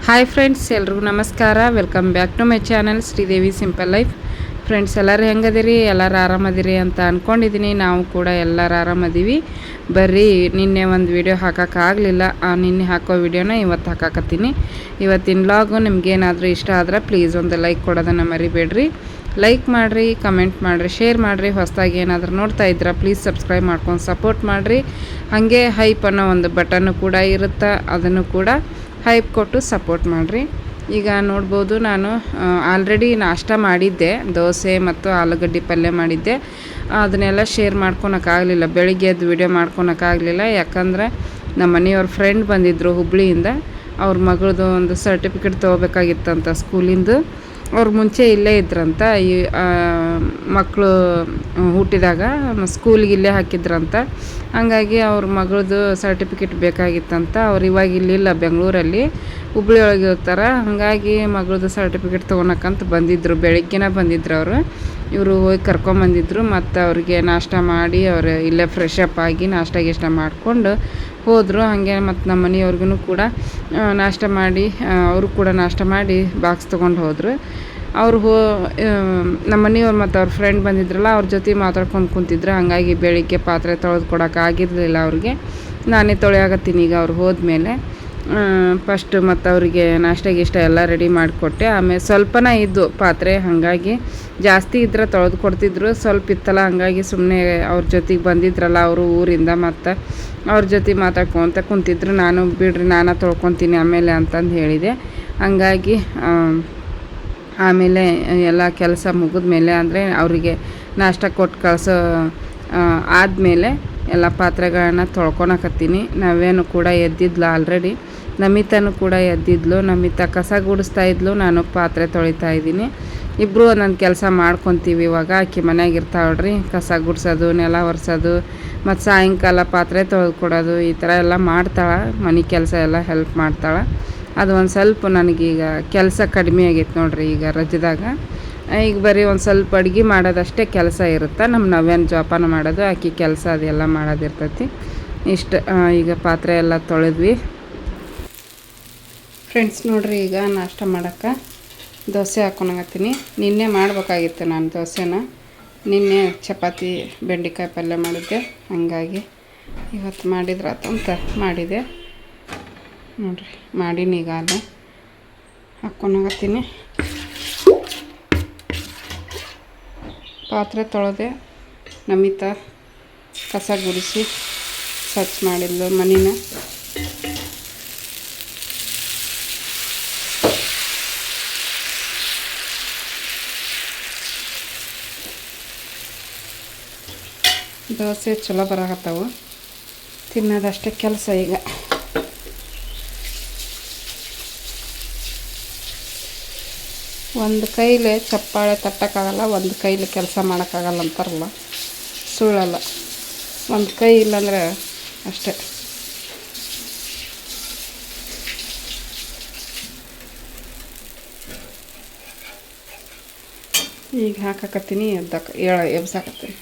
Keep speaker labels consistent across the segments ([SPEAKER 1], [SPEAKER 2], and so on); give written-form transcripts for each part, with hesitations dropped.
[SPEAKER 1] Hi friends, ಎಲ್ರಿಗೂ ನಮಸ್ಕಾರ. Welcome back to my channel Sridevi simple life. Friends, ಎಲ್ಲರೂ ಹೆಂಗದಿರಿ? ಎಲ್ಲರೂ ಆರಾಮದಿರಿ ಅಂತ ಅಂದ್ಕೊಂಡಿದ್ದೀನಿ. ನಾವು ಕೂಡ ಎಲ್ಲರೂ ಆರಾಮದೀವಿ. ಬರ್ರಿ, ನಿನ್ನೆ ಒಂದು ವಿಡಿಯೋ ಹಾಕೋಕ್ಕಾಗಲಿಲ್ಲ. ನಿನ್ನೆ ಹಾಕೋ ವಿಡಿಯೋನ ಇವತ್ತು ಹಾಕಾಕತ್ತೀನಿ. ಇವತ್ತಿನ ವ್ಲಾಗು ನಿಮ್ಗೇನಾದರೂ ಇಷ್ಟ ಆದ್ರೆ ಪ್ಲೀಸ್ ಒಂದು ಲೈಕ್ ಕೊಡೋದನ್ನು ಮರಿಬೇಡ್ರಿ. ಲೈಕ್ ಮಾಡಿರಿ, ಕಮೆಂಟ್ ಮಾಡಿರಿ, ಶೇರ್ ಮಾಡಿರಿ. ಹೊಸದಾಗಿ ಏನಾದರೂ ನೋಡ್ತಾ ಇದ್ರೆ ಪ್ಲೀಸ್ ಸಬ್ಸ್ಕ್ರೈಬ್ ಮಾಡ್ಕೊಂಡು ಸಪೋರ್ಟ್ ಮಾಡಿರಿ. ಹಾಗೆ ಹೈಪ್ ಅನ್ನೋ ಒಂದು ಬಟನ್ನು ಕೂಡ ಇರುತ್ತೆ, ಅದನ್ನು ಕೂಡ ಹೈಪ್ ಕೊಟ್ಟು ಸಪೋರ್ಟ್ ಮಾಡಿರಿ. ಈಗ ನೋಡ್ಬೋದು, ನಾನು ಆಲ್ರೆಡಿ ನಾಷ್ಟ ಮಾಡಿದ್ದೆ. ದೋಸೆ ಮತ್ತು ಆಲೂಗಡ್ಡೆ ಪಲ್ಯ ಮಾಡಿದ್ದೆ. ಅದನ್ನೆಲ್ಲ ಶೇರ್ ಮಾಡ್ಕೊಳಕ್ಕಾಗಲಿಲ್ಲ. ಬೆಳಿಗ್ಗೆ ಎದ್ದು ವಿಡಿಯೋ ಮಾಡ್ಕೊಳಕ್ಕಾಗಲಿಲ್ಲ. ಯಾಕಂದರೆ ನಮ್ಮ ಮನೆಯವ್ರ ಫ್ರೆಂಡ್ ಬಂದಿದ್ದರು ಹುಬ್ಳಿಯಿಂದ. ಅವ್ರ ಮಗಳದು ಒಂದು ಸರ್ಟಿಫಿಕೇಟ್ ತೊಗೋಬೇಕಾಗಿತ್ತಂತ ಸ್ಕೂಲಿಂದು. ಅವ್ರು ಮುಂಚೆ ಇಲ್ಲೇ ಇದ್ರಂತ. ಈ ಮಕ್ಕಳು ಹುಟ್ಟಿದಾಗ ಸ್ಕೂಲಿಗೆ ಇಲ್ಲೇ ಹಾಕಿದ್ರಂತ. ಹಂಗಾಗಿ ಅವ್ರ ಮಗಳದು ಸರ್ಟಿಫಿಕೇಟ್ ಬೇಕಾಗಿತ್ತಂತ. ಅವ್ರು ಇವಾಗ ಇಲ್ಲಿಲ್ಲ, ಬೆಂಗಳೂರಲ್ಲಿ ಹುಬ್ಳಿ ಒಳಗೆ ಇರ್ತಾರೆ. ಹಾಗಾಗಿ ಮಗಳದು ಸರ್ಟಿಫಿಕೇಟ್ ತೊಗೊಳಕ್ಕಂತ ಬಂದಿದ್ದರು. ಬೆಳಗ್ಗೆನೇ ಬಂದಿದ್ರು ಅವರು. ಇವರು ಹೋಗಿ ಕರ್ಕೊಂಬಂದಿದ್ರು. ಮತ್ತು ಅವ್ರಿಗೆ ನಾಷ್ಟ ಮಾಡಿ ಅವ್ರು ಇಲ್ಲೇ ಫ್ರೆಶ್ ಅಪ್ ಆಗಿ ನಾಷ್ಟ ಮಾಡಿಕೊಂಡು ಹೋದರು. ಹಾಗೆ ಮತ್ತು ನಮ್ಮ ಮನೆಯವ್ರಿಗೂ ಕೂಡ ನಾಷ್ಟ ಮಾಡಿ, ಅವರು ಕೂಡ ನಾಷ್ಟ ಮಾಡಿ ಬಾಕ್ಸ್ ತೊಗೊಂಡು ಹೋದರು. ಅವರು ನಮ್ಮ ಮನೆಯವ್ರು ಮತ್ತು ಅವ್ರ ಫ್ರೆಂಡ್ ಬಂದಿದ್ರಲ್ಲ, ಅವ್ರ ಜೊತೆ ಮಾತಾಡ್ಕೊಂಡು ಕುಂತಿದ್ರು. ಹಾಗಾಗಿ ಬೆಳಿಗ್ಗೆ ಪಾತ್ರೆ ತೊಳೆದು ಕೊಡೋಕ್ಕಾಗಿರಲಿಲ್ಲ ಅವ್ರಿಗೆ. ನಾನೇ ತೊಳೆಯಾಗತ್ತೀನಿ ಈಗ ಅವ್ರು ಹೋದ್ಮೇಲೆ. ಫಸ್ಟ್ ಮತ್ತು ಅವರಿಗೆ ನಾಷ್ಟ ಎಲ್ಲ ರೆಡಿ ಮಾಡಿಕೊಟ್ಟೆ. ಆಮೇಲೆ ಸ್ವಲ್ಪನೇ ಇದ್ದು ಪಾತ್ರೆ, ಹಾಗಾಗಿ ಜಾಸ್ತಿ ಇದ್ರೆ ತೊಳೆದು ಕೊಡ್ತಿದ್ರು. ಸ್ವಲ್ಪ ಇತ್ತಲ್ಲ, ಹಾಗಾಗಿ ಸುಮ್ಮನೆ ಅವ್ರ ಜೊತೆಗೆ ಬಂದಿದ್ರಲ್ಲ ಅವರು ಊರಿಂದ, ಮತ್ತು ಅವ್ರ ಜೊತೆ ಮಾತಾಡ್ಕೊತ ಕುಂತಿದ್ರು. ನಾನು ಬಿಡ್ರಿ, ನಾನು ತೊಳ್ಕೊತೀನಿ ಆಮೇಲೆ ಅಂತಂದು ಹೇಳಿದೆ. ಹಾಗಾಗಿ ಆಮೇಲೆ ಎಲ್ಲ ಕೆಲಸ ಮುಗಿದ್ಮೇಲೆ, ಅಂದರೆ ಅವರಿಗೆ ನಾಷ್ಟ ಕೊಟ್ಟು ಕಳಿಸೋ ಆದಮೇಲೆ ಎಲ್ಲ ಪಾತ್ರೆಗಳನ್ನ ತೊಳ್ಕೊಳಕತ್ತೀನಿ. ನಾವೇನು ಕೂಡ ಎದ್ದಿದ್ಲು ಆಲ್ರೆಡಿ. ನಮಿತನೂ ಕೂಡ ಎದ್ದಿದ್ಲು. ನಮಿತ ಕಸ ಗುಡಿಸ್ತಾ ಇದ್ಲು, ನಾನು ಪಾತ್ರೆ ತೊಳಿತಾ ಇದ್ದೀನಿ. ಇಬ್ಬರು ಒಂದೊಂದು ಕೆಲಸ ಮಾಡ್ಕೊತೀವಿ. ಇವಾಗ ಆಕೆ ಮನೆಯಾಗ ಇರ್ತಾಳ್ರಿ, ಕಸ ಗುಡಿಸೋದು, ನೆಲ ಒರೆಸೋದು, ಮತ್ತು ಸಾಯಂಕಾಲ ಪಾತ್ರೆ ತೊಳೆದು ಕೊಡೋದು, ಈ ಥರ ಎಲ್ಲ ಮಾಡ್ತಾಳೆ. ಮನೆ ಕೆಲಸ ಎಲ್ಲ ಹೆಲ್ಪ್ ಮಾಡ್ತಾಳೆ. ಅದು ಒಂದು ಸ್ವಲ್ಪ ನನಗೀಗ ಕೆಲಸ ಕಡಿಮೆ ಆಗೈತೆ ನೋಡ್ರಿ ಈಗ ರಜದಾಗ. ಈಗ ಬರೀ ಒಂದು ಸ್ವಲ್ಪ ಅಡುಗೆ ಮಾಡೋದಷ್ಟೇ ಕೆಲಸ ಇರುತ್ತೆ. ನಮ್ಮ ನವ್ಯನ ಜೋಪಾನ ಮಾಡೋದು, ಆಕೆ ಕೆಲಸ ಅದೆಲ್ಲ ಮಾಡೋದಿರ್ತೈತಿ. ಇಷ್ಟು ಈಗ ಪಾತ್ರೆ ಎಲ್ಲ ತೊಳೆದ್ವಿ. ಫ್ರೆಂಡ್ಸ್ ನೋಡ್ರಿ, ಈಗ ನಾಷ್ಟ ಮಾಡೋಕ್ಕೆ ದೋಸೆ ಹಾಕ್ಕೊಳಕತ್ತೀನಿ. ನಿನ್ನೆ ಮಾಡ್ಬೇಕಾಗಿತ್ತು ನಾನು ದೋಸೆನ. ನಿನ್ನೆ ಚಪಾತಿ ಬೆಂಡೆಕಾಯಿ ಪಲ್ಯ ಮಾಡಿದ್ದೆ, ಹಾಗಾಗಿ ಇವತ್ತು ಮಾಡಿದ್ರಾತಂತ ಮಾಡಿದೆ. ನೋಡಿರಿ, ಮಾಡೀನಿ. ಈಗ ಅಲ್ಲೇ ಹಾಕ್ಕೊಳಕತ್ತೀನಿ. ಪಾತ್ರೆ ತೊಳೆದೆ, ನಮಿತ ಕಸ ಗುಡಿಸಿ ಸ್ವಚ್ಛ ಮಾಡಿದ್ಲು ಮನಿನ. ದೋಸೆ ಚಲೋ ಬರಾಕತ್ತವು, ತಿನ್ನೋದಷ್ಟೇ ಕೆಲಸ ಈಗ. ಒಂದು ಕೈಲೇ ಚಪ್ಪಾಳೆ ತಟ್ಟಕ್ಕಾಗಲ್ಲ, ಒಂದು ಕೈಲಿ ಕೆಲಸ ಮಾಡೋಕ್ಕಾಗಲ್ಲ ಅಂತಾರಲ್ಲ, ಸುಳ್ಳಲ್ಲ. ಒಂದು ಕೈ ಇಲ್ಲಾಂದ್ರೆ ಅಷ್ಟೇ. ಈಗ ಹಾಕಕತ್ತೀನಿ, ಎಬ್ಸಾಕತ್ತೀನಿ.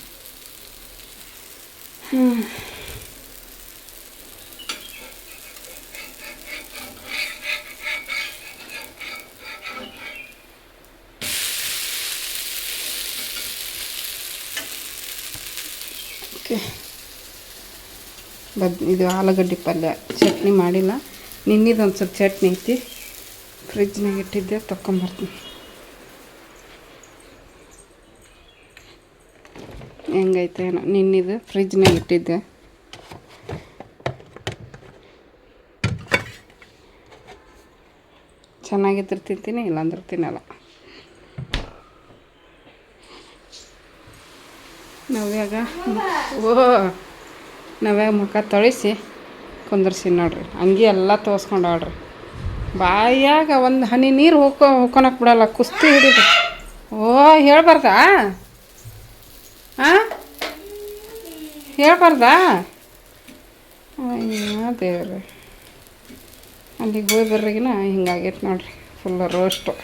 [SPEAKER 1] ಓಕೆ, ಇದು ಆಲೂಗಡ್ಡೆ ಪಲ್ಯ ಚಟ್ನಿ ಮಾಡಿಲ್ಲ. ನಿನ್ನಿದು ಒಂದು ಸ್ವಲ್ಪ ಚಟ್ನಿ ಐತಿ, ಫ್ರಿಜ್ನಾಗ ಇಟ್ಟಿದ್ದೆ, ತೊಗೊಂಬರ್ತೀನಿ. ಹೆಂಗೈತೆ ಏನೋ, ನಿನ್ನಿದು ಫ್ರಿಜ್ನಾಗ ಇಟ್ಟಿದ್ದೆ. ಚೆನ್ನಾಗಿದ್ರೆ ತಿಂತೀನಿ, ಇಲ್ಲಾಂದ್ರೆ ತಿನ್ನಲ್ಲ. ನವ್ಯಾಗ ಮುಖ ತೊಳಿಸಿ ಕುಂದರ್ಸಿ ನೋಡ್ರಿ. ಹಂಗೆ ಎಲ್ಲ ತೋರಿಸ್ಕೊಂಡಾಳ್ರಿ. ಬಾಯಾಗ ಒಂದು ಹನಿ ನೀರು ಹೋಗ್ಕೊಳಕ್ಕೆ ಬಿಡಲ್ಲ, ಕುಸ್ತಿ ಹಿಡಿದು. ಹೇಳ್ಬಾರ್ದಾ? ಹೇಳ್ಬಾರ್ದಾ? ಅಯ್ಯೋ ದೇವ್ರಿ, ಅಲ್ಲಿಗೆ ಹೋಗಿ ಬರ್ರಿಗಿನ ಹಿಂಗಾಗೈತೆ ನೋಡ್ರಿ, ಫುಲ್ ರೋಸ್ಟು.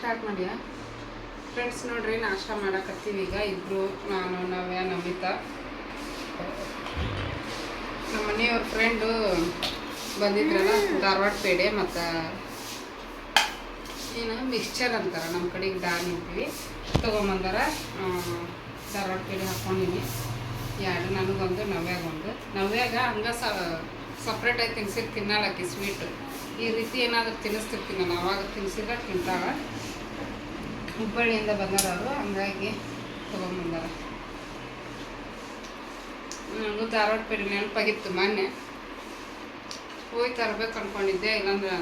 [SPEAKER 1] ಸ್ಟಾರ್ಟ್ ಮಾಡಿಯಾ ಫ್ರೆಂಡ್ಸ್? ನೋಡ್ರಿ ನಾಷ್ಟ ಮಾಡಕತ್ತೀವಿ ಈಗ ಇಬ್ಬರು, ನಾನು ನವ್ಯ ನಮಿತಾ. ನಮ್ಮ ಮನೆಯವ್ರ ಫ್ರೆಂಡು ಬಂದಿದ್ರಲ್ಲ, ಧಾರವಾಡ ಪೇಡೆ ಮತ್ತು ಏನು ಮಿಕ್ಸ್ಚರ್ ಅಂತಾರೆ, ನಮ್ಮ ಕಡೆಗೆ ದಾಲ್ ಅಂತೀವಿ, ತೊಗೊಂಬಂದಾರ. ಧಾರವಾಡ ಪೇಡೆ ಹಾಕ್ಕೊಂಡಿನಿ ಎರಡು, ನನಗೊಂದು ನವ್ಯಾಗೊಂದು. ನವ್ಯಾಗ ಹಂಗೆ ಸಪ್ರೇಟಾಗಿ ತಿನ್ಸಿದ್ದು ತಿನ್ನಲಾಕಿ ಸ್ವೀಟ್. ಈ ರೀತಿ ಏನಾದರೂ ತಿನ್ನಿಸ್ತಿರ್ತೀನಿ ನಾನು, ಅವಾಗ ತಿನ್ಸಿದ್ರೆ ತಿಂತಾಳ. ಹುಬ್ಬಳ್ಳಿಯಿಂದ ಬಂದಾರ ಅವರು, ಹಂಗಾಗಿ ತೊಗೊಂಬಂದಾರ. ನನಗೂ ಧಾರವಾಡ ಪೇಡೆ ನೆನಪಾಗಿತ್ತು, ಮೊನ್ನೆ ಹೋಗಿ ತರಬೇಕು ಅಂದ್ಕೊಂಡಿದ್ದೆ. ಇಲ್ಲಾಂದ್ರೆ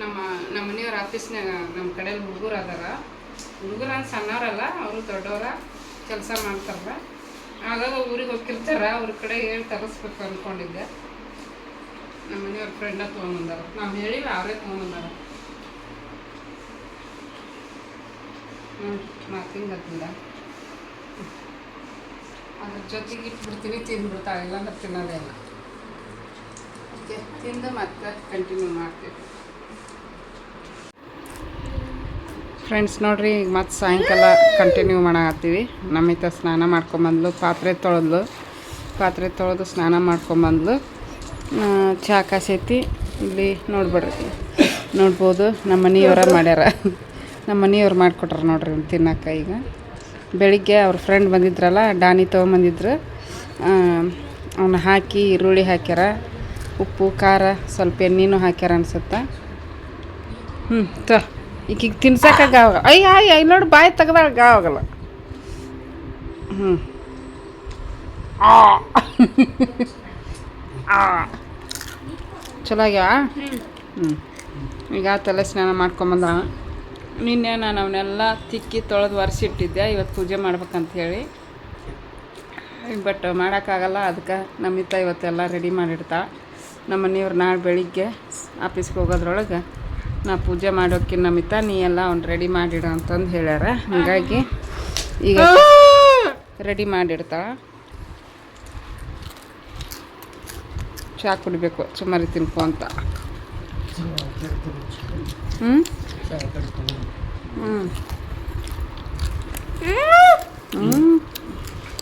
[SPEAKER 1] ನಮ್ಮ ಮನೆಯವ್ರ ಆಫೀಸ್ನಾಗ ನಮ್ಮ ಕಡೆಯಲ್ಲಿ ಹುಡುಗರು ಅದಾರ. ಹುಡುಗರು ಅಂದ್ರೆ ಸಣ್ಣವರಲ್ಲ, ಅವರು ದೊಡ್ಡವರ, ಕೆಲಸ ಮಾಡ್ತಾರಲ್ಲ. ಆಗಾಗ ಊರಿಗೆ ಹೋಗಿರ್ತಾರ, ಅವ್ರ ಕಡೆ ಹೇಳಿ ತರಿಸ್ಬೇಕು ಅಂದ್ಕೊಂಡಿದ್ದೆ. ನಮ್ಮ ಮನೆಯವ್ರ ಫ್ರೆಂಡ ತೊಗೊಂಬಂದಾರ, ನಾವು ಹೇಳಿಲ್ಲ, ಅವರೇ ತೊಗೊಂಬಂದಾರ. ಮಾತಿಂಗತ್ತಿಂದ ಅದ್ರ ಜೊತೆಗೆ ಇಟ್ಬಿಡ್ತೀನಿ, ತಿಂದ್ಬಿಡ್ತಾಳೆ, ಇಲ್ಲಾಂದ್ರೆ ತಿನ್ನೋದೇ ಇಲ್ಲ. ಓಕೆ, ತಿಂದು ಮತ್ತೆ ಕಂಟಿನ್ಯೂ ಮಾಡ್ತೀವಿ ಫ್ರೆಂಡ್ಸ್. ನೋಡಿರಿ, ಈಗ ಮತ್ತೆ ಸಾಯಂಕಾಲ ಕಂಟಿನ್ಯೂ ಮಾಡತ್ತೀವಿ. ನಮಿತ ಸ್ನಾನ ಮಾಡ್ಕೊಂಬಂದ್ಲು, ಪಾತ್ರೆ ತೊಳೆದು ಸ್ನಾನ ಮಾಡ್ಕೊಂಬಂದ್ಲು. ಚಹಾ ಕಾಸೈತಿ ಇಲ್ಲಿ ನೋಡ್ಬೋದು. ನಮ್ಮ ಮನೆಯವರ ಮಾಡ್ಯಾರ, ನಮ್ಮ ಮನೆಯವ್ರು ಮಾಡಿಕೊಟ್ರ ನೋಡ್ರಿ ತಿನ್ನಕ್ಕೆ. ಈಗ ಬೆಳಿಗ್ಗೆ ಅವ್ರ ಫ್ರೆಂಡ್ ಬಂದಿದ್ರಲ್ಲ, ಡಾನಿ ತೊಗೊಂಬಂದಿದ್ರು. ಅವನ್ನ ಹಾಕಿ ಈರುಳ್ಳಿ ಹಾಕ್ಯಾರ, ಉಪ್ಪು ಖಾರ ಸ್ವಲ್ಪ ಎಣ್ಣೆನೂ ಹಾಕ್ಯಾರ ಅನ್ಸುತ್ತೆ. ಈಗ ತಿನ್ಸಕ್ಕೆ ಗಾವಾಗ ಅಯ್ಯ ನೋಡಿ, ಬಾಯಿ ತೆಗ್ದಾಳ, ಗಾವಾಗಲ್ಲ. ಚಲೋ ಆಗ್ಯಾವ. ಈಗ ತಲೆ ಸ್ನಾನ ಮಾಡ್ಕೊಂಬಂದ. ನಿನ್ನೆ ನಾನು ಅವನ್ನೆಲ್ಲ ತಿಕ್ಕಿ ತೊಳೆದು ಒರೆಸಿಟ್ಟಿದ್ದೆ, ಇವತ್ತು ಪೂಜೆ ಮಾಡ್ಬೇಕಂಥೇಳಿ. ಬಟ್ ಮಾಡೋಕ್ಕಾಗಲ್ಲ, ಅದಕ್ಕೆ ನಮಿತಾ ಇವತ್ತೆಲ್ಲ ರೆಡಿ ಮಾಡಿಡ್ತಾ. ನಮ್ಮ ಮನೆಯವ್ರು ನಾಳೆ ಬೆಳಿಗ್ಗೆ ಆಫೀಸ್ಗೆ ಹೋಗೋದ್ರೊಳಗೆ ನಾ ಪೂಜೆ ಮಾಡೋಕ್ಕೆ ನಮಿತಾ ನೀ ಎಲ್ಲ ಅವ್ನು ರೆಡಿ ಮಾಡಿಡು ಅಂತಂದು ಹೇಳ್ಯಾರ. ಹಾಗಾಗಿ ಈಗ ರೆಡಿ ಮಾಡಿಡ್ತಾಳೆ. ಚಹಾ ಕುಡಿಬೇಕು, ಸುಮಾರು ತಿನ್ಕೊ ಅಂತ.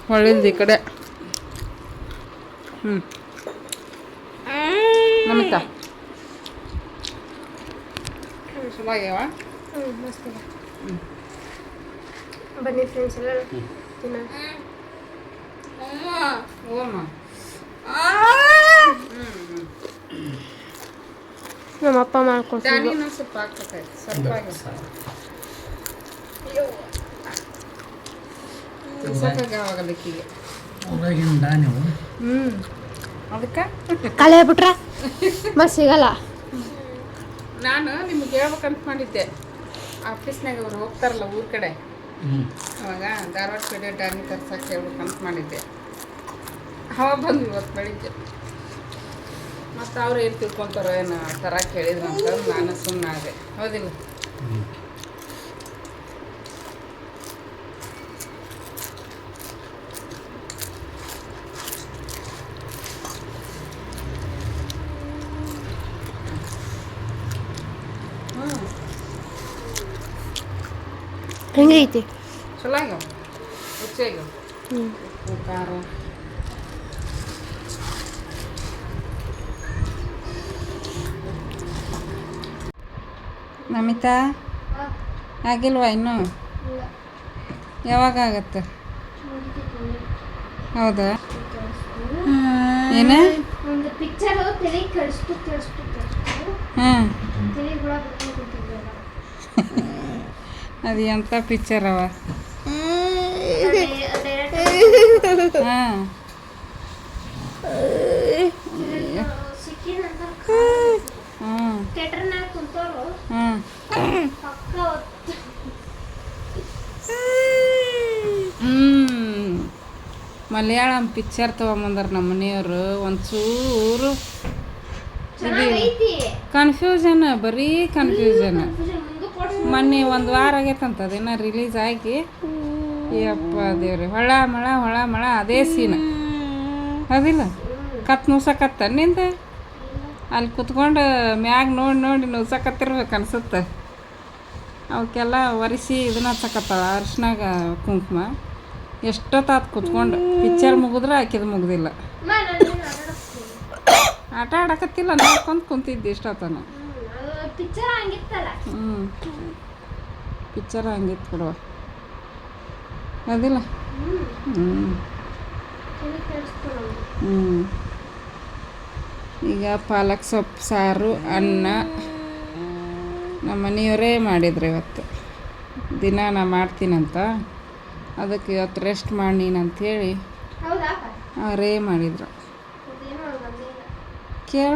[SPEAKER 1] ಹೊಳ್ಳಿಲ್ದು ಈ ಕಡೆ. ನಮಿತಾ ಚಲೋ ಆಗ್ಯಾವ.
[SPEAKER 2] ಬನ್ನಿ ಫ್ರೆಂಡ್ಸ್ ಎಲ್ಲ ತಿನ್ನೋಣ. ನಮ್ಮ ಅಪ್ಪ ಮಾಡ್ಕೊಡ್ತಾರೆ.
[SPEAKER 1] ಸ್ವಲ್ಪ ಹಾಕ್ಬೇಕಾಯ್ತು, ಸ್ವಲ್ಪ ಸಾಕಾಗಲಿಕ್ಕಿಗೆ. ಅದಕ್ಕೆ
[SPEAKER 2] ಕಳೆ ಬಿಟ್ರ ಮತ್ತೆ ಸಿಗಲ್ಲ.
[SPEAKER 1] ನಾನು ನಿಮ್ಗೆ ಹೇಳ್ಬೇಕಂತ ಮಾಡಿದ್ದೆ, ಆಫೀಸ್ನಾಗ ಅವ್ರು ಹೋಗ್ತಾರಲ್ಲ ಊರ ಕಡೆ, ಅವಾಗ ಧಾರವಾಡ ಪೇಡೆ ಡಾನಿ ತರ್ಸಕ್ಕೆ ಹೇಳ್ಬೇಕಂತ ಮಾಡಿದ್ದೆ. ಅವಾಗ ಬಂದು ಇವತ್ತು ಬೆಳಿಗ್ಗೆ ಮತ್ತು ಅವ್ರು ಏನು ತಿಳ್ಕೊತಾರೋ ಏನು ತರಕ್ಕೆ ಹೇಳಿದ್ರು ಅಂತಂದು ನಾನು ಸುಮ್ಮನೆ ಆದೆ. ಹೌದಿಲ್ಲ?
[SPEAKER 2] ಹೆಂಗೈತಿ?
[SPEAKER 1] ಚಲೋ ಆಗ್ಯಾವ, ರುಚಿಯಾಗ್ಯಾವ. ಉಪ್ಪು ಖಾರ ನಮಿತಾ ಆಗಿಲ್ವಾ ಇನ್ನೂ? ಯಾವಾಗ ಆಗತ್ತೆ? ಹೌದಾ? ಏನ? ಹಾಂ, ಅದು ಎಂಥ ಪಿಕ್ಚರ್ ಅವ? ಹಾಂ, ಮಲಯಾಳಂ ಪಿಕ್ಚರ್ ತೊಗೊಂಬಂದಾರ ನಮ್ಮ ಮನೆಯವರು. ಒಂಚೂರು ಕನ್ಫ್ಯೂಷನ್, ಬರೀ ಕನ್ಫ್ಯೂಷನ್. ಮೊನ್ನೆ ಒಂದು ವಾರ ಆಗೈತಂತ ಅದೇನ ರಿಲೀಸ್ ಆಗಿ. ಯಪ್ಪ ದೇವ್ರಿ, ಹೊಳ ಮಳ ಅದೇ ಸೀನ್. ಹೌದಿಲ್ಲ? ಕತ್ ನುಸಕತ್ತ ನಿಂದ ಅಲ್ಲಿ ಕುತ್ಕೊಂಡು ಮ್ಯಾಗ ನೋಡಿ ನುಸಕತ್ತಿರ್ಬೇಕು ಅನ್ಸುತ್ತೆ. ಅವಕ್ಕೆಲ್ಲ ಒರೆಸಿ ಇದನ್ನ ಹಚ್ಚಕತ್ತಾಳ ಅರ್ಶಿನಾಗ ಕುಂಕುಮ. ಎಷ್ಟೊತ್ತಾತು ಕುತ್ಕೊಂಡು ಪಿಕ್ಚರ್ ಮುಗಿದ್ರೆ ಆಕಿದು ಮುಗ್ದಿಲ್ಲ. ಆಟ ಆಡಕತ್ತಿಲ್ಲ, ನೋಡ್ಕೊಂಡು ಕುಂತಿದ್ದೆ ಇಷ್ಟೊತ್ತನ. ಹ್ಞೂ ಪಿಕ್ಚರ್ ಹಂಗಿತ್ತು ಬಿಡುವ, ಅದಿಲ್ಲ. ಈಗ ಪಾಲಕ್ ಸೊಪ್ಪು ಸಾರು, ಅನ್ನ ನಮ್ಮ ಮನೆಯವರೇ ಮಾಡಿದ್ರು ಇವತ್ತು. ದಿನ ನಾ ಮಾಡ್ತೀನಂತ, ಅದಕ್ಕೆ ಇವತ್ತು ರೆಸ್ಟ್ ಮಾಡಿ ನೀನಂಥೇಳಿ ಅವರೇ ಮಾಡಿದರು. ಕೇಳ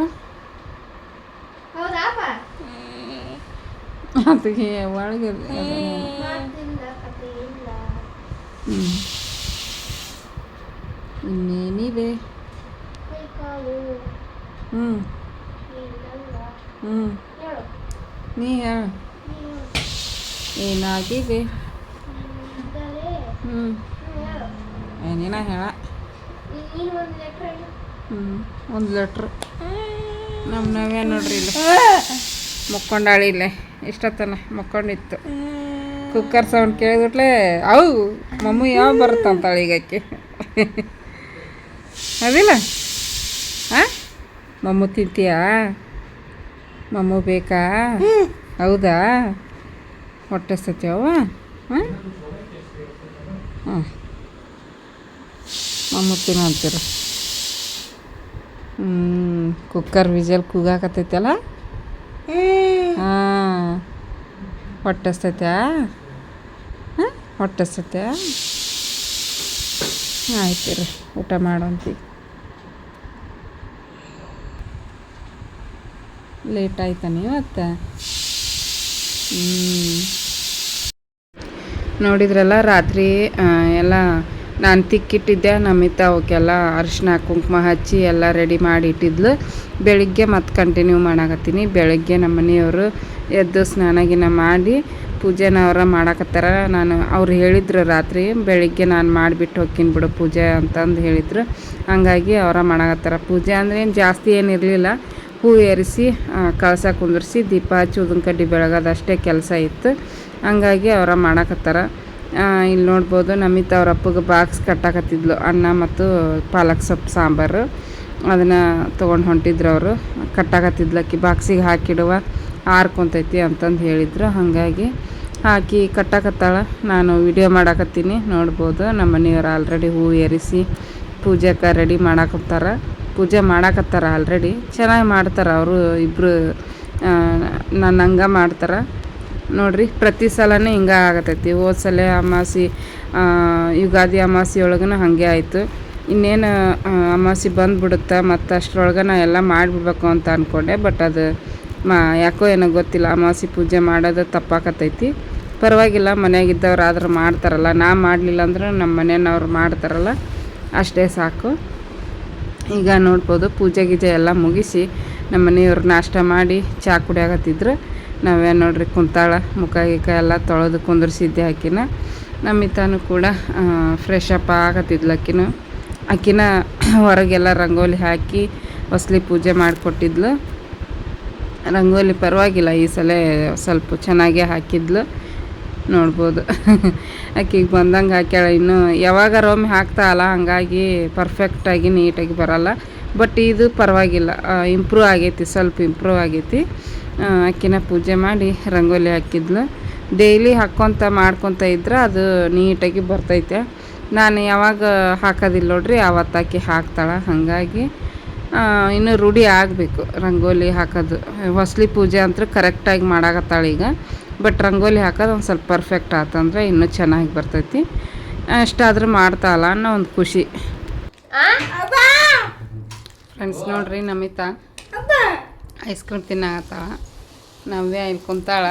[SPEAKER 1] ಅದಕ್ಕೆ ಒಳಗೆ ಇನ್ನೇನಿದೆ. ನೀ ಹೇಳ ಏನಾಗಿದೆ. ಏನೇನ ಹೇಳ. ಒಂದು ಲೆಟ್ರು ನಮ್ಮ ನವ್ಯ ನೋಡ್ರಿ ಇಲ್ಲ ಮುಕ್ಕೊಂಡಾಳಿ ಇಲ್ಲೇ ಇಷ್ಟೊತ್ತನ ಮುಕ್ಕೊಂಡಿತ್ತು. ಕುಕ್ಕರ್ ಸೌಂಡ್ ಕೇಳಿಬಿಟ್ಲೆ ಅವು ಮಮ್ಮು ಯಾವ ಬರುತ್ತಂತಾಳೆ ಈಗಕ್ಕೆ. ಅದಿಲ್ಲ. ಹಾಂ ಮಮ್ಮು ತಿಂತೀಯಾ? ಮಮ್ಮು ಬೇಕಾ? ಹೌದಾ? ಹೊಟ್ಟೆ ಸತ್ಯವ. ಹಾಂ ಹಾಂ ಮಮ್ಮು ತಿನ್ನ ಅಂತೀರ. ಕುಕ್ಕರ್ ವಿಜಲ್ ಕೂಗಾಕತ್ತೈತಲ್ಲ. ಹಾಂ ಹೊಟ್ಟೆ ಸತ್ಯ. ಹಾಂ ಹೊಟ್ಟೆ ಸತ್ಯ. ಆಯ್ತು ರೀ, ಊಟ ಮಾಡೋಂತೀವಿ. ಲೇಟ್ ಆಯ್ತಾನೆ ಇವತ್ತು. ನೋಡಿದ್ರಲ್ಲ ರಾತ್ರಿ ಎಲ್ಲ ನಾನು ತಿಕ್ಕಿಟ್ಟಿದ್ದೆ. ನಮಿತ ಅವಕ್ಕೆಲ್ಲ ಅರಿಶಿನ ಕುಂಕುಮ ಹಚ್ಚಿ ಎಲ್ಲ ರೆಡಿ ಮಾಡಿ ಇಟ್ಟಿದ್ಲು. ಬೆಳಿಗ್ಗೆ ಮತ್ತೆ ಕಂಟಿನ್ಯೂ ಮಾಡಾಕತ್ತೀನಿ. ಬೆಳಗ್ಗೆ ನಮ್ಮ ಮನೆಯವರು ಎದ್ದು ಸ್ನಾನ ಗಿನ ಮಾಡಿ ಪೂಜೆನ ಅವರ ಮಾಡಾಕತ್ತಾರ. ಅವ್ರು ಹೇಳಿದ್ರು ರಾತ್ರಿ ಬೆಳಿಗ್ಗೆ ನಾನು ಮಾಡಿಬಿಟ್ಟು ಹೋಗ್ತೀನಿ ಬಿಡು ಪೂಜೆ ಅಂತಂದು ಹೇಳಿದ್ರು. ಹಂಗಾಗಿ ಅವರ ಮಾಡಾಕತ್ತಾರ. ಪೂಜೆ ಅಂದರೆ ಏನು ಜಾಸ್ತಿ ಏನಿರಲಿಲ್ಲ. ಹೂ ಏರಿಸಿ ಕಳಸ ಕುಂದರ್ಸಿ ದೀಪ ಹಚ್ಚಿ ಉದಿನ ಕಡ್ಡಿ ಬೆಳಗೋದಷ್ಟೇ ಕೆಲಸ ಇತ್ತು. ಹಂಗಾಗಿ ಅವರ ಮಾಡಾಕತ್ತಾರ. ಇಲ್ಲಿ ನೋಡ್ಬೋದು ನಮಿತ ಅವ್ರ ಅಪ್ಪಗೆ ಬಾಕ್ಸ್ ಕಟ್ಟಾಕತ್ತಿದ್ಲು. ಅನ್ನ ಮತ್ತು ಪಾಲಕ್ ಸೊಪ್ಪು ಸಾಂಬಾರು ಅದನ್ನು ತೊಗೊಂಡು ಹೊಂಟಿದ್ರು ಅವರು. ಕಟ್ಟಾಕತ್ತಿದ್ಲಕ್ಕಿ ಬಾಕ್ಸಿಗೆ ಹಾಕಿಡುವ ಆರ್ಕೊಂತೈತಿ ಅಂತಂದು ಹೇಳಿದ್ರು. ಹಾಗಾಗಿ ಹಾಕಿ ಕಟ್ಟಾಕತ್ತಾಳ. ನಾನು ವಿಡಿಯೋ ಮಾಡಾಕತ್ತೀನಿ. ನೋಡ್ಬೋದು ನಮ್ಮ ಮನೆಯವ್ರು ಆಲ್ರೆಡಿ ಹೂ ಏರಿಸಿ ಪೂಜೆಗೆ ರೆಡಿ ಪೂಜೆ ಮಾಡಾಕತ್ತಾರ ಆಲ್ರೆಡಿ. ಚೆನ್ನಾಗಿ ಮಾಡ್ತಾರೆ ಅವರು ಇಬ್ಬರು. ನನ್ನ ಹಂಗೆ ಮಾಡ್ತಾರೆ ನೋಡ್ರಿ. ಪ್ರತಿ ಸಲನೇ ಹಿಂಗೆ ಆಗತೈತಿ. ಹೋದ ಸಲ ಅಮಾವಾಸ್ಯೆ ಯುಗಾದಿ ಅಮಾವಾಸ್ಯೆ ಒಳಗೂ ಹಾಗೆ ಆಯಿತು. ಇನ್ನೇನು ಅಮಾವಾಸ್ಯೆ ಬಂದುಬಿಡುತ್ತೆ ಮತ್ತು ಅಷ್ಟರೊಳಗೆ ನಾ ಎಲ್ಲ ಮಾಡಿಬಿಡ್ಬೇಕು ಅಂತ ಅಂದ್ಕೊಂಡೆ. ಬಟ್ ಅದು ಯಾಕೋ ಏನೋ ಗೊತ್ತಿಲ್ಲ, ಅಮಾವಾಸ್ಯೆ ಪೂಜೆ ಮಾಡೋದು ತಪ್ಪಾಕತ್ತೈತಿ. ಪರವಾಗಿಲ್ಲ, ಮನೆಯಾಗಿದ್ದವ್ರು ಆದ್ರೆ ಮಾಡ್ತಾರಲ್ಲ. ನಾ ಮಾಡಲಿಲ್ಲ ಅಂದ್ರೆ ನಮ್ಮ ಮನೆಯವ್ರು ಮಾಡ್ತಾರಲ್ಲ, ಅಷ್ಟೇ ಸಾಕು. ಈಗ ನೋಡ್ಬೋದು ಪೂಜೆ ಗೀಜೆ ಎಲ್ಲ ಮುಗಿಸಿ ನಮ್ಮ ಮನೆಯವ್ರು ನಾಷ್ಟ ಮಾಡಿ ಚಹಾ ಕುಡಿಯಾಕತ್ತಿದ್ರು. ನಾವೇ ನೋಡ್ರಿ ಕುಂತಾಳ. ಮುಖ ಗೀಕ ಎಲ್ಲ ತೊಳೆದು ಕುಂದರ್ಸಿದ್ದೆ ಆಕಿನ. ನಮಿತಾನು ಕೂಡ ಫ್ರೆಶ್ ಅಪ್ ಆಗತ್ತಿದ್ಲು. ಆಕಿನ ಹೊರಗೆಲ್ಲ ರಂಗೋಲಿ ಹಾಕಿ ಹೊಸ್ಲಿ ಪೂಜೆ ಮಾಡಿಕೊಟ್ಟಿದ್ಲು. ರಂಗೋಲಿ ಪರವಾಗಿಲ್ಲ, ಈ ಸಲ ಸ್ವಲ್ಪ ಚೆನ್ನಾಗೇ ಹಾಕಿದ್ಲು. ನೋಡ್ಬೋದು ಆಕಿಗೆ ಬಂದಂಗೆ ಹಾಕ್ಯಾಳ. ಇನ್ನು ಯಾವಾಗಾರ ಒಮ್ಮೆ ಹಾಕ್ತಾಳಲ್ಲ, ಹಂಗಾಗಿ ಪರ್ಫೆಕ್ಟಾಗಿ ನೀಟಾಗಿ ಬರಲ್ಲ. ಬಟ್ ಇದು ಪರವಾಗಿಲ್ಲ, ಇಂಪ್ರೂವ್ ಆಗೈತಿ, ಸ್ವಲ್ಪ ಇಂಪ್ರೂವ್ ಆಗೈತಿ. ಆಕಿನ ಪೂಜೆ ಮಾಡಿ ರಂಗೋಲಿ ಹಾಕಿದ್ಲು. ಡೈಲಿ ಮಾಡ್ಕೊತ ಇದ್ರೆ ಅದು ನೀಟಾಗಿ ಬರ್ತೈತೆ. ನಾನು ಯಾವಾಗ ಹಾಕೋದಿಲ್ಲ ನೋಡ್ರಿ ಆವತ್ತು ಆಕಿ ಹಾಕ್ತಾಳೆ. ಹಾಗಾಗಿ ಇನ್ನೂ ರೂಢಿ ಆಗಬೇಕು ರಂಗೋಲಿ ಹಾಕೋದು. ಹೊಸ್ಲಿ ಪೂಜೆ ಅಂತೂ ಕರೆಕ್ಟಾಗಿ ಮಾಡಾಕತ್ತಾಳೆ ಈಗ. ಬಟ್ ರಂಗೋಲಿ ಹಾಕೋದು ಒಂದು ಸ್ವಲ್ಪ ಪರ್ಫೆಕ್ಟ್ ಆತಂದ್ರೆ ಇನ್ನೂ ಚೆನ್ನಾಗಿ ಬರ್ತೈತಿ. ಅಷ್ಟಾದರೂ ಮಾಡ್ತಾಳಲ್ಲ ಅನ್ನೋ ಒಂದು ಖುಷಿ. ಫ್ರೆಂಡ್ಸ್ ನೋಡ್ರಿ, ನಮಿತಾ ಐಸ್ ಕ್ರೀಮ್ ತಿನ್ನಾಗತ್ತಾಳ. ನವ್ಯ ಇಲ್ಲಿ ಕುಂತಾಳ.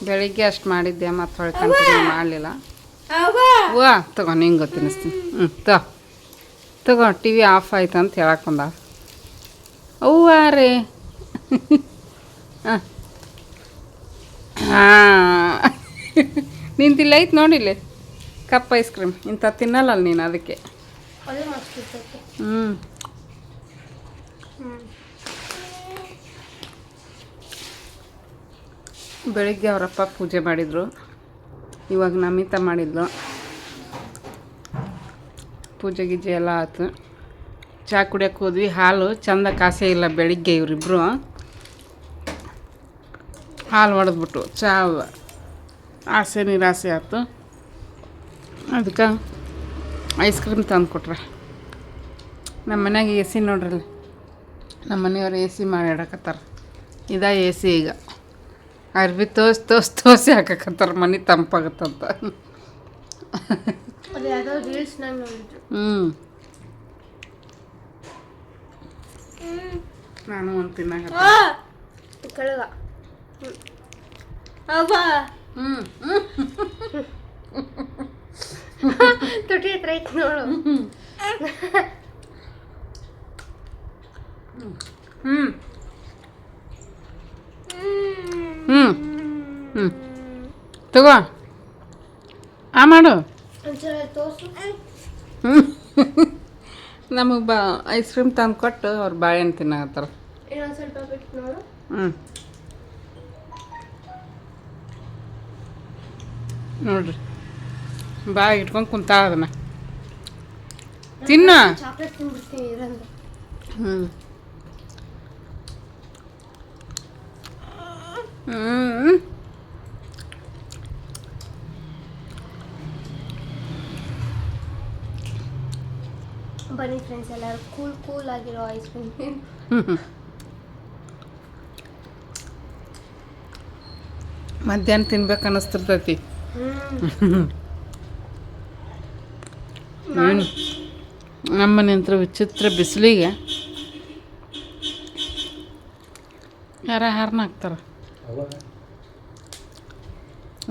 [SPEAKER 1] ಬೆಳಿಗ್ಗೆ ಅಷ್ಟು ಮಾಡಿದ್ದೆ, ಮತ್ತು ಹೊಳೆ ಕಂಟಿನ್ಯೂ ಮಾಡಲಿಲ್ಲ. ವಾ ತಗೋ, ನಿಂಗೆ ತಿನ್ನಿಸ್ತೀನಿ. ತಗೋ ಟಿ ವಿ ಆಫ್ ಆಯ್ತು ಅಂತ ಹೇಳಕ್ಕೆ ಬಂದಾಳ. ಅವ್ವ ರೀ ಹಾಂ ನಿಂತಿಲ್ಲ ಐತೆ ನೋಡಿಲ್ಲ ಕಪ್ ಐಸ್ ಕ್ರೀಮ್. ಇಂಥ ತಿನ್ನಲ್ಲ ನೀನು, ಅದಕ್ಕೆ. ಬೆಳಿಗ್ಗೆ ಅವರಪ್ಪ ಪೂಜೆ ಮಾಡಿದರು. ಇವಾಗ ನಮಿತಾ ಮಾಡಿದ್ಲು. ಪೂಜೆ ಗೀಜೆ ಎಲ್ಲ ಆಯ್ತು. ಚಹಾ ಕುಡಿಯೋಕೆ ಹೋದ್ವಿ. ಹಾಲು ಚಂದ ಕಾಸೇ ಇಲ್ಲ ಬೆಳಿಗ್ಗೆ. ಇವರಿಬ್ಬರು ಹಾಲು ಹೊಡೆದ್ಬಿಟ್ಟು ಚಹಾ ಆಸೆ ನಿರಾಸೆ ಆಯ್ತು. ಅದಕ್ಕೆ ಐಸ್ ಕ್ರೀಮ್ ತಂದು ಕೊಟ್ರೆ. ನಮ್ಮ ಮನ್ಯಾಗ ಎ ಸಿ ನೋಡ್ರಿ, ನಮ್ಮ ಮನೆಯವ್ರು ಎ ಸಿ ಮಾಡಿಡಕತ್ತಾರ. ಇದ ಎ ಸಿ ಈಗ ಅರ್ಬಿ ತೋಸಿ ಹಾಕಕತ್ತಾರ ಮನೆ ತಂಪಾಗತ್ತಂತ. ನಾನು ಒಂದು ತಿನ್ನಾಕ
[SPEAKER 2] ತೊಟ್ಟಿ ಹತ್ರ ಐತಿ ನೋಡು.
[SPEAKER 1] ತಗೋ ಆ ಮಾಡು. ನಮಗೆ ಐಸ್ ಕ್ರೀಮ್ ತಂದು ಕೊಟ್ಟು ಅವ್ರು ಬಾಳೆಹಣ್ಣು ತಿನ್ನಾಕತ್ತಾರ. ನೋಡ್ರಿ ಬಾಯಿ ಇಟ್ಕೊಂಡು ಕುಂತಾಳ ಅದನ್ನ ತಿನ್ನ.
[SPEAKER 2] ಬನ್ನಿ ಫ್ರೆಂಡ್ಸ್, ಎಲ್ಲರೂ ಕೂಲ್ ಆಗಿರೋ ಐಸ್ ಕ್ರೀಮ್.
[SPEAKER 1] ಮಧ್ಯಾಹ್ನ ತಿನ್ಬೇಕು ಅನ್ನಿಸ್ತಿರ್ತೈತಿ. ನಮ್ಮನೆ ಹತ್ರ ವಿಚಿತ್ರ ಬಿಸಿಲಿಗೆ ಯಾರ ಹಾರನ ಹಾಕ್ತಾರ.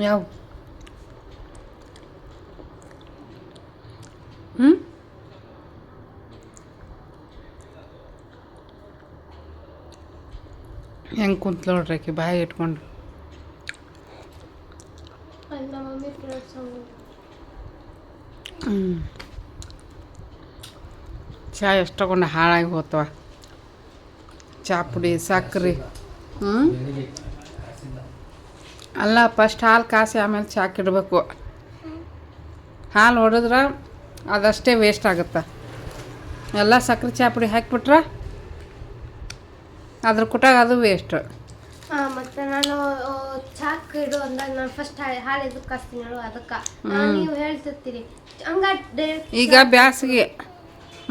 [SPEAKER 1] ಯಾವ ಹೆಂಗೆ ಕುಂತ್ಲ ನೋಡ್ರಿ ಆಕಿ ಬಾಯಿ ಇಟ್ಕೊಂಡು. ಚಹಾ ಎಷ್ಟು ತಗೊಂಡು ಹಾಳಾಗಿ ಹೋಗ್ತವ. ಚಹಾ ಪುಡಿ ಸಕ್ಕರೆ ಅಲ್ಲ, ಫಸ್ಟ್ ಹಾಲು ಕಾಸಿ ಆಮೇಲೆ ಚಾಕ್ ಇಡಬೇಕು. ಹಾಲು ಹೊಡೆದ್ರೆ ಅದಷ್ಟೇ ವೇಸ್ಟ್ ಆಗುತ್ತೆ. ಎಲ್ಲ ಸಕ್ಕರೆ ಚಹಾ ಪುಡಿ ಹಾಕಿಬಿಟ್ರೆ ಅದ್ರ ಕುಟಾಗ ಅದು ವೇಸ್ಟ್.
[SPEAKER 2] ಮತ್ತೆ ನಾನು ಚಾಕ್ ಇಡು ಅಂದಾಗ ನಾನು ಫಸ್ಟ್ ಹಾಲು ಇದಕ್ಕೆ ಕಾಸ್ತೀನಿ ಹೇಳು. ಅದಕ್ಕೆ ನೀವು ಹೇಳ್ತಿರ್ತೀರಿ ಹಂಗ.
[SPEAKER 1] ಈಗ ಬ್ಯಾಸಿಗೆ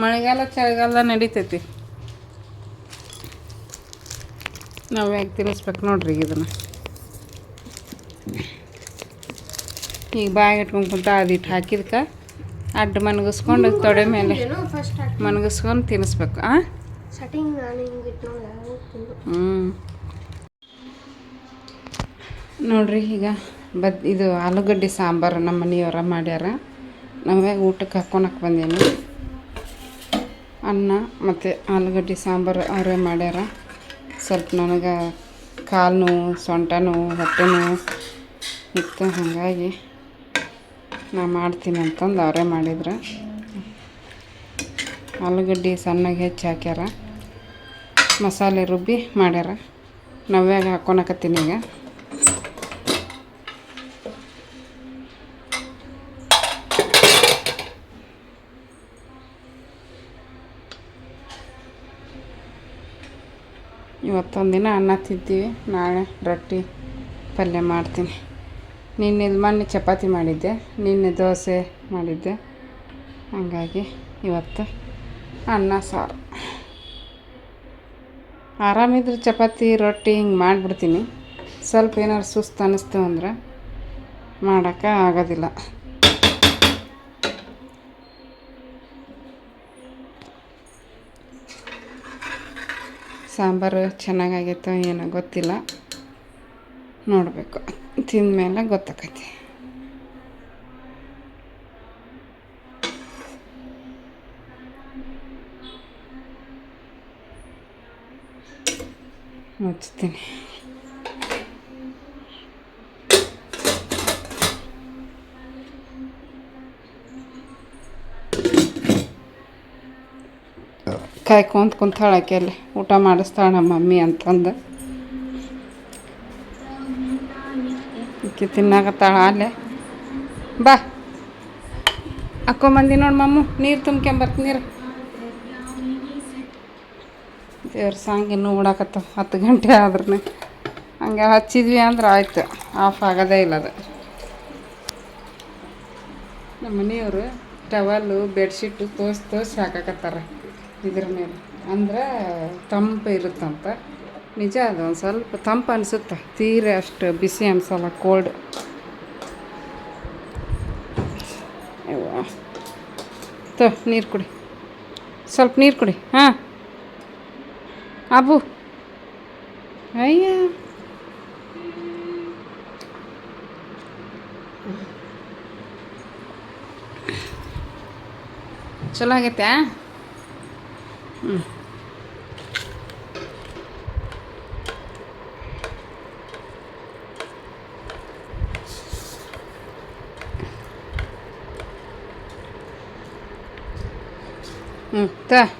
[SPEAKER 1] ಮಳೆಗಾಲ ಚಳಿಗಾಲ ನಡೀತೈತಿ. ನಾವು ಹೇಗೆ ತಿನ್ನಿಸ್ಬೇಕು ನೋಡ್ರಿ ಇದನ್ನು. ಈಗ ಬಾಯಿಗೆ ಇಟ್ಕೊಂಡು ಕುಂತ ಅದಿಟ್ಟು ಹಾಕಿದ್ಕೆ ಅಡ್ಡ ಮನಗಿಸ್ಕೊಂಡು ತೊಡೆ ಮೇಲೆ ಮನಗಿಸ್ಕೊಂಡು ತಿನ್ನಿಸ್ಬೇಕು. ನೋಡ್ರಿ ಈಗ ಇದು ಆಲೂಗಡ್ಡೆ ಸಾಂಬಾರು ನಮ್ಮ ಮನೆಯವರ ಮಾಡ್ಯಾರ. ನಾವೇ ಊಟಕ್ಕೆ ಹಾಕ್ಕೊಳಕ್ಕೆ ಬಂದೇನು. ಅನ್ನ ಮತ್ತು ಆಲೂಗಡ್ಡೆ ಸಾಂಬಾರು ಅವರೇ ಮಾಡ್ಯಾರ. ಸ್ವಲ್ಪ ನನಗೆ ಕಾಲು ನೋವು, ಸೊಂಟ ನೋವು, ಹೊಟ್ಟೆ ನೋವು ಇತ್ತು. ಹಾಗಾಗಿ ನಾ ಮಾಡ್ತೀನಿ ಅಂತಂದು ಅವರೇ ಮಾಡಿದ್ರು. ಆಲೂಗಡ್ಡೆ ಸಣ್ಣಗೆ ಹೆಚ್ಚಿ ಹಾಕ್ಯಾರ, ಮಸಾಲೆ ರುಬ್ಬಿ ಮಾಡ್ಯಾರ. ನವ್ಯಾಗ ಹಾಕ್ಕೊಳಕತ್ತೀನಿ ಈಗ. ಇವತ್ತೊಂದು ದಿನ ಅನ್ನ ತಿಂತೀವಿ, ನಾಳೆ ರೊಟ್ಟಿ ಪಲ್ಯ ಮಾಡ್ತೀನಿ. ಮೊನ್ನೆ ಚಪಾತಿ ಮಾಡಿದ್ದೆ, ನಿನ್ನೆ ದೋಸೆ ಮಾಡಿದ್ದೆ. ಹಾಗಾಗಿ ಇವತ್ತು ಅನ್ನ ಸಾರು. ಆರಾಮಿದ್ರೆ ಚಪಾತಿ ರೊಟ್ಟಿ ಹಿಂಗೆ ಮಾಡಿಬಿಡ್ತೀನಿ. ಸ್ವಲ್ಪ ಏನಾದ್ರು ಸುಸ್ತು ಅನ್ನಿಸ್ತು ಅಂದ್ರೆ ಮಾಡೋಕ್ಕೆ ಆಗೋದಿಲ್ಲ. ಸಾಂಬಾರು ಚೆನ್ನಾಗಾಗೈತೋ ಏನೋ ಗೊತ್ತಿಲ್ಲ, ನೋಡಬೇಕು. ತಿಂದಮೇಲೆ ಗೊತ್ತಾಕೈತಿ. ಮುಚ್ತೀನಿ. ಕಾಯ್ಕೊಂತ ಕುಂತಾಳಕ್ಕೆ ಅಲ್ಲಿ ಊಟ ಮಾಡಿಸ್ತಾಳೆ ನಮ್ಮ ಮಮ್ಮಿ ಅಂತಂದು. ತಿನ್ನಾಕತ್ತಾಳ ಅಲ್ಲೇ ಬಾ ಅಕ್ಕೊಂಬಂದಿ ನೋಡಿ ಮಮ್ಮು ನೀರು ತುಂಬ್ಕೊಂಬರ್ತ ನೀರು ದೇವ್ರ ಸಾಂಗ್ ಇನ್ನೂ ಓಡಾಕತ್ತಾವ 10 ಗಂಟೆ ಆದ್ರೂ ಹಂಗೆ ಹಚ್ಚಿದ್ವಿ ಅಂದ್ರೆ ಆಯ್ತು ಆಫ್ ಆಗೋದೇ ಇಲ್ಲ ಅದು ನಮ್ಮ ಮನೆಯವರು ಟವಲ್ಲು ಬೆಡ್ಶೀಟು ತೋರಿಸಿ ಹಾಕಾಕತ್ತಾರ ಇದ್ರ ಮೇಲೆ ಅಂದ್ರೆ ತಂಪು ಇರುತ್ತಂತ ನಿಜ ಅದು ಒಂದು ಸ್ವಲ್ಪ ತಂಪು ಅನಿಸುತ್ತೆ ತೀರ ಅಷ್ಟು ಬಿಸಿ ಅನ್ಸಲ್ಲ ಕೋಲ್ಡ್ ನೀರು ಕುಡಿ ಸ್ವಲ್ಪ ನೀರು ಕುಡಿ ಹಾಂ ಅಬು ಅಯ್ಯ ಚಲೋ ಆಗೈತೆ ಹ್ಞೂ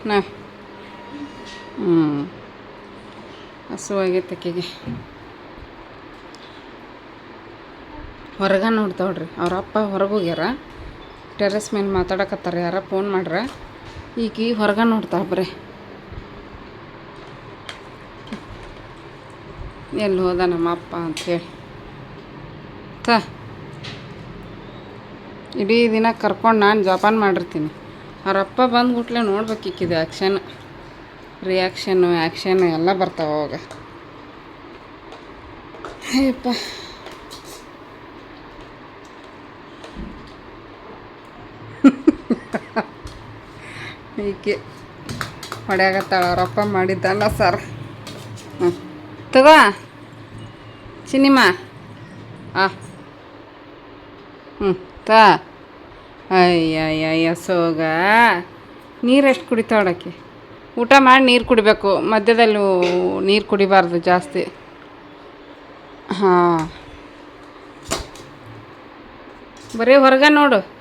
[SPEAKER 1] ನಾ ಹಸುವಾಗೈತೆ ಆಕೆಗೆ ಹೊರಗೆ ನೋಡ್ತಾವ್ರಿ ಅವ್ರ ಅಪ್ಪ ಹೊರಗೆ ಹೋಗ್ಯಾರ ಟೆರೆಸ್ ಮೇಲೆ ಮಾತಾಡಕತ್ತಾರ ಯಾರ ಫೋನ್ ಮಾಡ್ರ ಈಗ ಹೊರಗೆ ನೋಡ್ತಾವ ಬರೀ ಎಲ್ಲಿ ಹೋದ ನಮ್ಮ ಅಪ್ಪ ಅಂಥೇಳಿ ಇಡೀ ದಿನ ಕರ್ಕೊಂಡು ನಾನು ಜೋಪಾನ ಮಾಡಿರ್ತೀನಿ ಅವರಪ್ಪ ಬಂದ್ಬಿಟ್ಲೆ ನೋಡ್ಬೇಕಿಕ್ಕಿದೆ ಆ್ಯಕ್ಷನ್ನು ಎಲ್ಲ ಬರ್ತಾವೆ ಅವಾಗ ಅಯ್ಯಪ್ಪ ಈಕೆ ಹೊಡ್ಯಾಗತ್ತಾಳ ಅವರಪ್ಪ ಮಾಡಿದ್ದಲ್ಲ ಸರ್ ತಗೋ ಸಿನಿಮಾ ಅಯ್ಯ ಸೋಗ ನೀರೆಷ್ಟು ಕುಡಿತಾವಳಕ್ಕೆ ಊಟ ಮಾಡಿ ನೀರು ಕುಡಿಬೇಕು ಮಧ್ಯದಲ್ಲಿ ನೀರು ಕುಡಿಬಾರ್ದು ಜಾಸ್ತಿ ಹಾಂ ಬರೀ ಹೊರಗೆ ನೋಡು